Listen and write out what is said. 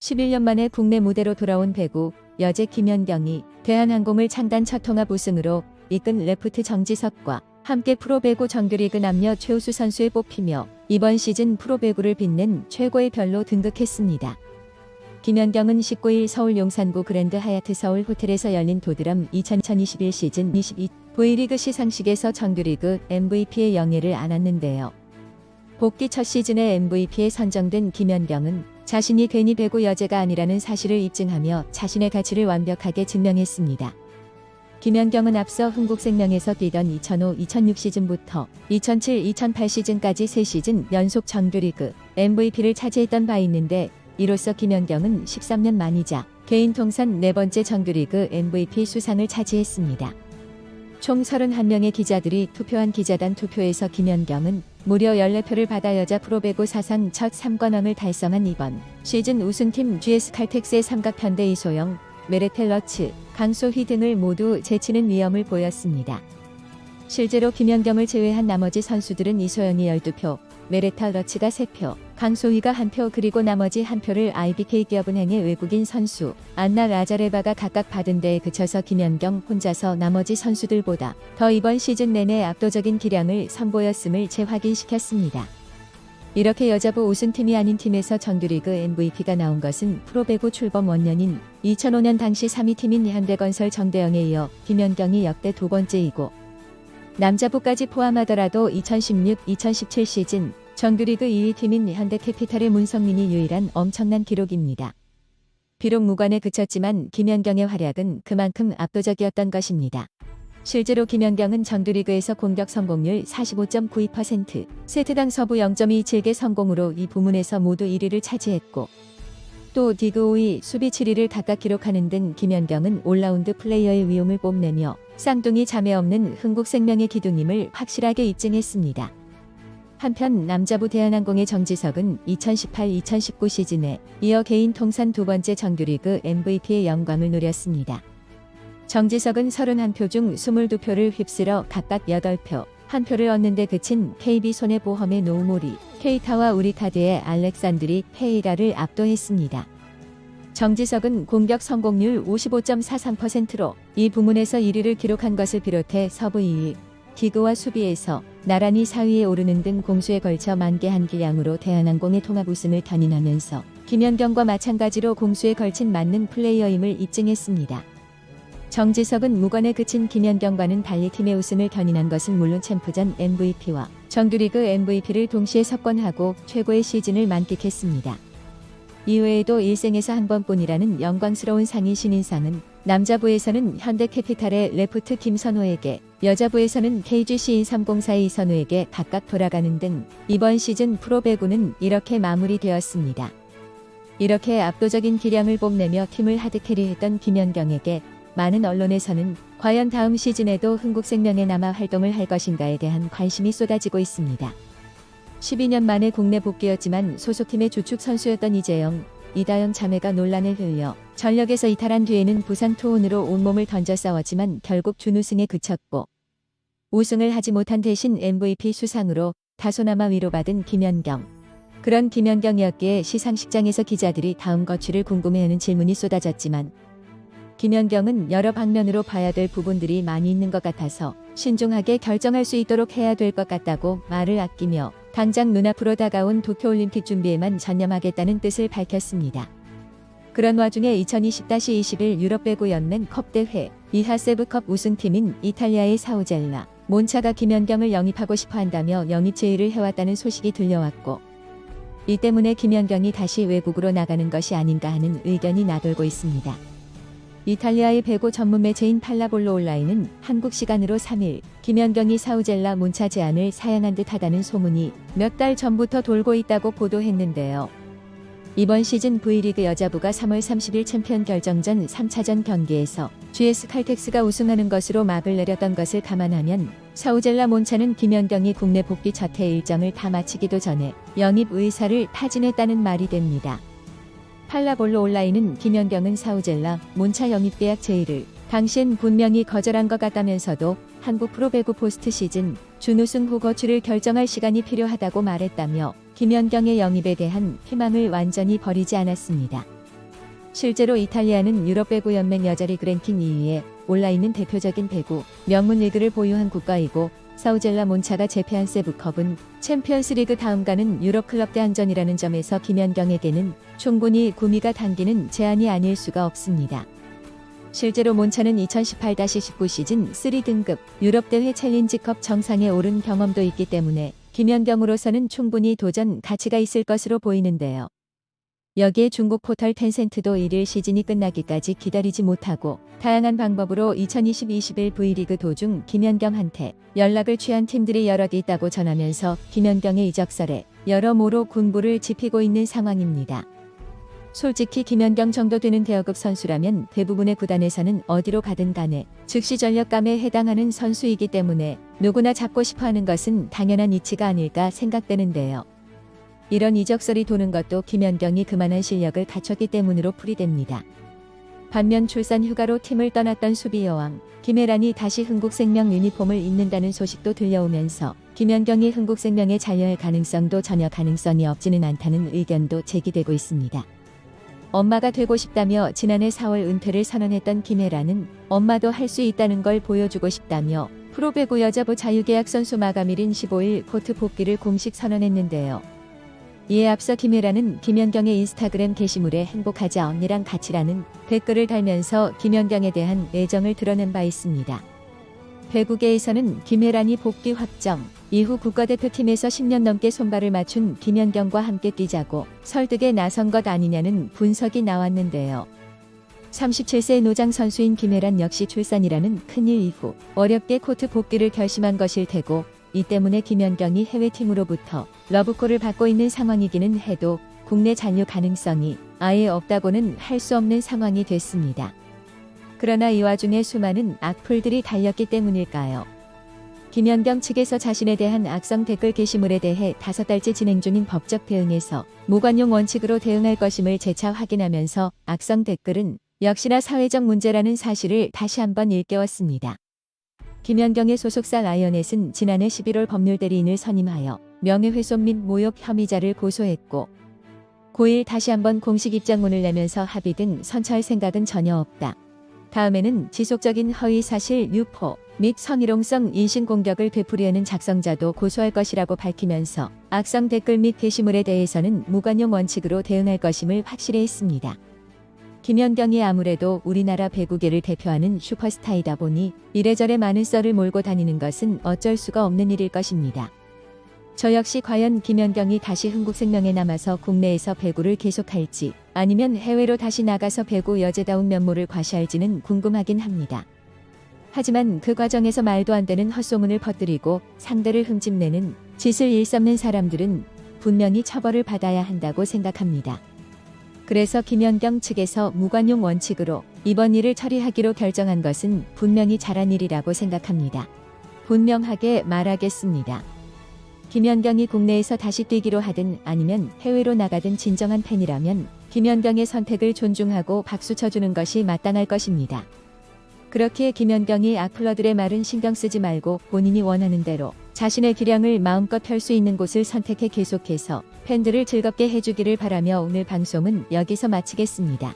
11년 만에 국내 무대로 돌아온 배구 여제 김연경이 대한항공을 창단 첫 통합 우승으로 이끈 레프트 정지석과 함께 프로배구 정규리그 남녀 최우수 선수에 뽑히며 이번 시즌 프로배구를 빛낸 최고의 별로 등극했습니다. 김연경은 19일 서울 용산구 그랜드 하얏트 서울 호텔에서 열린 도드람 2021 시즌 22 V리그 시상식에서 정규리그 MVP의 영예를 안았는데요. 복귀 첫 시즌의 MVP에 선정된 김연경은 자신이 괜히 배구 여제가 아니라는 사실을 입증하며 자신의 가치를 완벽하게 증명했습니다. 김연경은 앞서 흥국생명에서 뛰던 2005-2006 시즌부터 2007-2008 시즌까지 3시즌 연속 정규리그 MVP를 차지했던 바 있는데 이로써 김연경은 13년 만이자 개인 통산 4번째 정규리그 MVP 수상을 차지했습니다. 총 31명의 기자들이 투표한 기자단 투표에서 김연경은 무려 14표를 받아 여자 프로배구 사상 첫 3관왕을 달성한 이번 시즌 우승팀 GS칼텍스의 삼각편대 이소영, 메레텔러츠, 강소희 등을 모두 제치는 위험을 보였습니다. 실제로 김연경을 제외한 나머지 선수들은 이소영이 12표, 메레텔러츠가 3표, 강소희가 1표 그리고 나머지 1표를 IBK 기업은행의 외국인 선수 안나 라자레바가 각각 받은 데에 그쳐서 김연경 혼자서 나머지 선수들보다 더 이번 시즌 내내 압도적인 기량을 선보였음을 재확인시켰습니다. 이렇게 여자부 우승팀이 아닌 팀에서 정규리그 MVP가 나온 것은 프로배구 출범 원년인 2005년 당시 3위 팀인 현대건설 정대영에 이어 김연경이 역대 2번째이고 남자부까지 포함하더라도 2016-2017 시즌 정규리그 2위 팀인 현대캐피탈의 문성민이 유일한 엄청난 기록입니다. 비록 무관에 그쳤지만 김연경의 활약은 그만큼 압도적이었던 것입니다. 실제로 김연경은 정규리그에서 공격 성공률 45.92%, 세트당 서브 0.27개 성공으로 이 부문에서 모두 1위를 차지했고 또 디그 5위, 수비 7위를 각각 기록하는 등 김연경은 올라운드 플레이어의 위용을 뽐내며 쌍둥이 자매 없는 흥국생명의 기둥임을 확실하게 입증했습니다. 한편 남자부 대한항공의 정지석은 2018-2019 시즌에 이어 개인 통산 2번째 정규리그 MVP의 영광을 누렸습니다. 정지석은 31표 중 22표를 휩쓸어 각각 8표, 1표를 얻는 데 그친 KB손해보험의 노우모리, 케이타와 우리카드의 알렉산드리 페이라를 압도했습니다. 정지석은 공격 성공률 55.43%로 이 부문에서 1위를 기록한 것을 비롯해 서브 2위, 디그와 수비에서 나란히 4위에 오르는 등 공수에 걸쳐 만개한 기량으로 대한항공의 통합 우승을 견인하면서 김연경과 마찬가지로 공수에 걸친 맞는 플레이어임을 입증했습니다. 정지석은 무관에 그친 김연경과는 달리 팀의 우승을 견인한 것은 물론 챔프전 MVP와 정규리그 MVP를 동시에 석권하고 최고의 시즌을 만끽했습니다. 이외에도 일생에서 한 번뿐이라는 영광스러운 상이 신인상은 남자부에서는 현대캐피탈의 레프트 김선호에게, 여자부에서는 KGC 304의 이선우에게 각각 돌아가는 등 이번 시즌 프로배구는 이렇게 마무리되었습니다. 이렇게 압도적인 기량을 뽐내며 팀을 하드캐리했던 김연경에게 많은 언론에서는 과연 다음 시즌에도 흥국생명에 남아 활동을 할 것인가에 대한 관심이 쏟아지고 있습니다. 12년 만에 국내 복귀였지만 소속팀의 주축 선수였던 이재영, 이다영 자매가 논란을 흘려 전력에서 이탈한 뒤에는 부상 투혼으로 온몸을 던져 싸웠지만 결국 준우승에 그쳤고 우승을 하지 못한 대신 MVP 수상으로 다소나마 위로받은 김연경. 그런 김연경이었기에 시상식장에서 기자들이 다음 거취를 궁금해하는 질문이 쏟아졌지만 김연경은 여러 방면으로 봐야 될 부분들이 많이 있는 것 같아서 신중하게 결정할 수 있도록 해야 될 것 같다고 말을 아끼며 당장 눈앞으로 다가온 도쿄올림픽 준비에만 전념하겠다는 뜻을 밝혔습니다. 그런 와중에 2020-21 유럽배구 연맹 컵 대회 이하 세브컵 우승팀인 이탈리아의 사우젤라 몬차가 김연경을 영입하고 싶어 한다며 영입 제의를 해왔다는 소식이 들려왔고 이 때문에 김연경이 다시 외국으로 나가는 것이 아닌가 하는 의견이 나돌고 있습니다. 이탈리아의 배구 전문 매체인 팔라볼로 온라인은 한국 시간으로 3일 김연경이 사우젤라 몬차 제안을 사양한 듯하다는 소문이 몇 달 전부터 돌고 있다고 보도했는데요. 이번 시즌 V리그 여자부가 3월 30일 챔피언 결정전 3차전 경기에서 GS칼텍스가 우승하는 것으로 막을 내렸던 것을 감안하면 사우젤라 몬차는 김연경이 국내 복귀 첫 해 일정을 다 마치기도 전에 영입 의사를 타진했다는 말이 됩니다. 팔라볼로 온라인은 김연경은 사우젤라 몬차 영입 계약 제의를 당시엔 분명히 거절한 것 같다면서도 한국 프로배구 포스트 시즌 준우승 후 거취를 결정할 시간이 필요하다고 말했다며 김연경의 영입에 대한 희망을 완전히 버리지 않았습니다. 실제로 이탈리아는 유럽 배구 연맹 여자리그 랭킹 2위에 올라있는 대표적인 배구 명문 리그를 보유한 국가이고 사우젤라 몬차가 제패한 세부컵은 챔피언스리그 다음가는 유럽 클럽 대항전이라는 점에서 김연경에게는 충분히 구미가 당기는 제안이 아닐 수가 없습니다. 실제로 몬차는 2018-19 시즌 3등급 유럽 대회 챌린지컵 정상에 오른 경험도 있기 때문에 김연경으로서는 충분히 도전 가치가 있을 것으로 보이는데요. 여기에 중국 포털 텐센트도 1일 시즌이 끝나기까지 기다리지 못하고 다양한 방법으로 2020-21 V리그 도중 김연경한테 연락을 취한 팀들이 여럿 있다고 전하면서 김연경의 이적설에 여러모로 군부를 지피고 있는 상황입니다. 솔직히 김연경 정도 되는 대여급 선수라면 대부분의 구단에서는 어디로 가든 간에 즉시 전력감에 해당하는 선수이기 때문에 누구나 잡고 싶어하는 것은 당연한 이치가 아닐까 생각되는데요. 이런 이적설이 도는 것도 김연경이 그만한 실력을 갖췄기 때문으로 풀이됩니다. 반면 출산 휴가로 팀을 떠났던 수비 여왕 김혜란이 다시 흥국생명 유니폼을 입는다는 소식도 들려오면서 김연경이 흥국생명에 잔여할 가능성도 전혀 가능성이 없지는 않다는 의견도 제기되고 있습니다. 엄마가 되고 싶다며 지난해 4월 은퇴를 선언했던 김혜란은 엄마도 할 수 있다는 걸 보여주고 싶다며 프로배구 여자부 자유계약 선수 마감일인 15일 코트 복귀를 공식 선언했는데요. 이에 앞서 김혜란은 김연경의 인스타그램 게시물에 행복하자 언니랑 같이라는 댓글을 달면서 김연경에 대한 애정을 드러낸 바 있습니다. 배구계에서는 김혜란이 복귀 확정, 이후 국가대표팀에서 10년 넘게 손발을 맞춘 김연경과 함께 뛰자고 설득에 나선 것 아니냐는 분석이 나왔는데요. 37세 노장 선수인 김혜란 역시 출산이라는 큰일 이후 어렵게 코트 복귀를 결심한 것일 테고 이 때문에 김연경이 해외팀으로부터 러브콜을 받고 있는 상황이기는 해도 국내 잔류 가능성이 아예 없다고는 할 수 없는 상황이 됐습니다. 그러나 이 와중에 수많은 악플들이 달렸기 때문일까요? 김연경 측에서 자신에 대한 악성 댓글 게시물에 대해 5달째 진행 중인 법적 대응에서 무관용 원칙으로 대응할 것임을 재차 확인하면서 악성 댓글은 역시나 사회적 문제라는 사실을 다시 한번 일깨웠습니다. 김연경의 소속사 라이언넷은 지난해 11월 법률대리인을 선임하여 명예훼손 및 모욕 혐의자를 고소했고 9일 다시 한번 공식 입장문을 내면서 합의 등 선처할 생각은 전혀 없다. 다음에는 지속적인 허위사실 유포 및 성희롱성 인신공격을 되풀이하는 작성자도 고소할 것이라고 밝히면서 악성 댓글 및 게시물에 대해서는 무관용 원칙으로 대응할 것임을 확실히 했습니다. 김연경이 아무래도 우리나라 배구계를 대표하는 슈퍼스타이다 보니 이래저래 많은 썰을 몰고 다니는 것은 어쩔 수가 없는 일일 것입니다. 저 역시 과연 김연경이 다시 흥국생명에 남아서 국내에서 배구를 계속할지 아니면 해외로 다시 나가서 배구 여제다운 면모를 과시할지는 궁금하긴 합니다. 하지만 그 과정에서 말도 안 되는 헛소문을 퍼뜨리고 상대를 흠집내는 짓을 일삼는 사람들은 분명히 처벌을 받아야 한다고 생각합니다. 그래서 김연경 측에서 무관용 원칙으로 이번 일을 처리하기로 결정한 것은 분명히 잘한 일이라고 생각합니다. 분명하게 말하겠습니다. 김연경이 국내에서 다시 뛰기로 하든 아니면 해외로 나가든 진정한 팬이라면 김연경의 선택을 존중하고 박수 쳐주는 것이 마땅할 것입니다. 그렇기에 김연경이 악플러들의 말은 신경 쓰지 말고 본인이 원하는 대로 자신의 기량을 마음껏 펼 수 있는 곳을 선택해 계속해서 팬들을 즐겁게 해주기를 바라며 오늘 방송은 여기서 마치겠습니다.